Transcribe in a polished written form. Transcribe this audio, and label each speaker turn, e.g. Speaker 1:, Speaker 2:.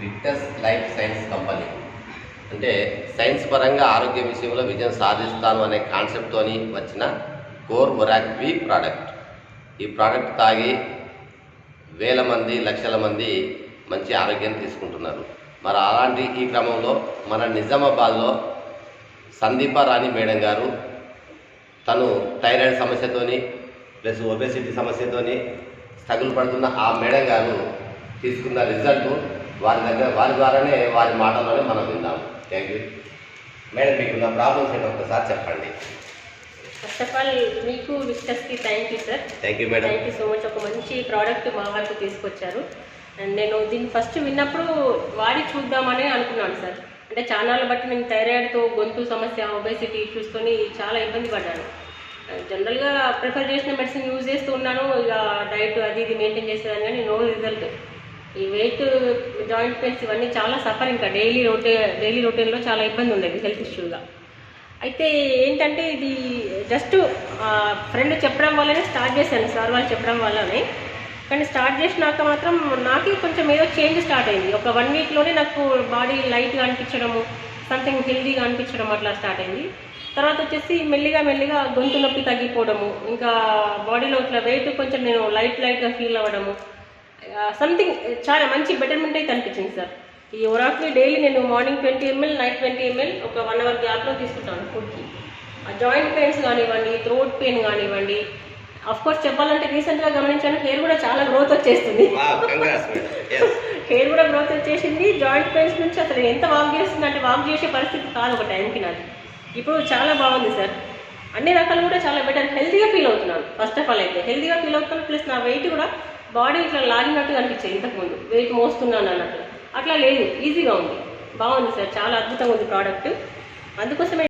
Speaker 1: Victus life science company అంటే science పరంగా ఆరోగ్య విషయంలో విజయం సాధిస్తాను అనే కాన్సెప్ట్తోని వచ్చిన కోర్ ఒరాక్ బి ప్రోడక్ట్. ఈ ప్రోడక్ట్ తాగి వేల మంది లక్షల మంది మంచి ఆరోగ్యాన్ని తీసుకుంటున్నారు. మరి అలాంటి ఈ క్రమంలో మన నిజామాబాద్లో సందీప రాణి మేడం గారు తను థైరాయిడ్ సమస్యతోని ప్లస్ ఒబెసిటీ సమస్యతోని స్ట్రగుల్ పడుతున్న ఆ మేడం గారు తీసుకున్న రిజల్ట్ వారి ద్వారానే వారి మాటల్లోనే మనం విందాం. Thank you madam. మీకున్న ప్రాబ్లమ్స్ ఏంటో ఒకసారి చెప్పండి.
Speaker 2: ఫస్ట్ ఆఫ్ ఆల్ మీకు విక్టస్కి thank you sir.
Speaker 1: Thank you madam.
Speaker 2: Thank you so much. ఒక మంచి ప్రోడక్ట్ మా వరకు తీసుకొచ్చారు. అండ్ నేను దీన్ని ఫస్ట్ విన్నప్పుడు వాడి చూద్దామని అనుకున్నాను సార్. అంటే ఛానల్ బట్టి నేను థైరాయిడ్తో గొంతు సమస్య, ఒబేసిటీ ఇష్యూస్తోని చాలా ఇబ్బంది పడ్డాను. జనరల్గా ప్రిఫర్ చేసిన మెడిసిన్ యూజ్ చేస్తూ ఉన్నాను. ఇక డైట్ అది ఇది మెయింటైన్ చేసేదాన్ని, కానీ నో రిజల్ట్. ఈ వెయిట్, జాయింట్ పెయిన్స్ ఇవన్నీ చాలా సఫర్. ఇంకా డైలీ రొటీన్లో చాలా ఇబ్బంది ఉండేది హెల్త్ ఇష్యూగా. అయితే ఏంటంటే ఇది జస్ట్ ఫ్రెండ్ చెప్పడం వల్లనే స్టార్ట్ చేశాను, సార్ వాళ్ళు చెప్పడం వల్లనే. కానీ స్టార్ట్ చేసినాక మాత్రం నాకే కొంచెం ఏదో చేంజ్ స్టార్ట్ అయింది. ఒక 1 వీక్లోనే నాకు బాడీ లైట్గా అనిపించడము, సంథింగ్ హెల్దీగా అనిపించడం అట్లా స్టార్ట్ అయింది. తర్వాత వచ్చేసి మెల్లిగా గొంతు నొప్పి తగ్గిపోవడము, ఇంకా బాడీలో ఇట్లా వెయిట్ కొంచెం నేను లైట్గా ఫీల్ అవ్వడము, సంథింగ్ చాలా మంచి బెటర్మెంట్ అయితే అనిపించింది సార్. ఈ ఒరాక్ని డైలీ నేను మార్నింగ్ 20 ml, నైట్ 20 ml ఒక 1 hour గ్యాప్లో తీసుకుంటాను ఫుడ్కి. ఆ జాయింట్ పెయిన్స్ కానివ్వండి, థ్రోట్ పెయిన్ కానివ్వండి, కోర్స్ చెప్పాలంటే రీసెంట్గా గమనించాను, హెయిర్ కూడా చాలా గ్రోత్ వచ్చేస్తుంది. హెయిర్ కూడా గ్రోత్ వచ్చేసింది. జాయింట్ పెయిన్స్ నుంచి అసలు ఎంత వాక్ చేస్తుంది అంటే వాక్ చేసే పరిస్థితి కాదు ఒక టైంకి నాది. ఇప్పుడు చాలా బాగుంది సార్. అన్ని రకాలు కూడా చాలా బెటర్, హెల్తీగా ఫీల్ అవుతున్నాను. ఫస్ట్ ఆఫ్ ఆల్ అయితే హెల్తీగా ఫీల్ అవుతున్నాను. ప్లస్ నా వెయిట్ కూడా బాడీ ఇట్లా లాగినట్టుగా అనిపించేది ఇంతకుముందు, వెయిట్ మోస్తున్నాను అన్నట్టు. అట్లా లేదు, ఈజీగా ఉంది, బాగుంది సార్. చాలా అద్భుతంగా ఉంది ప్రోడక్ట్. అందుకోసమే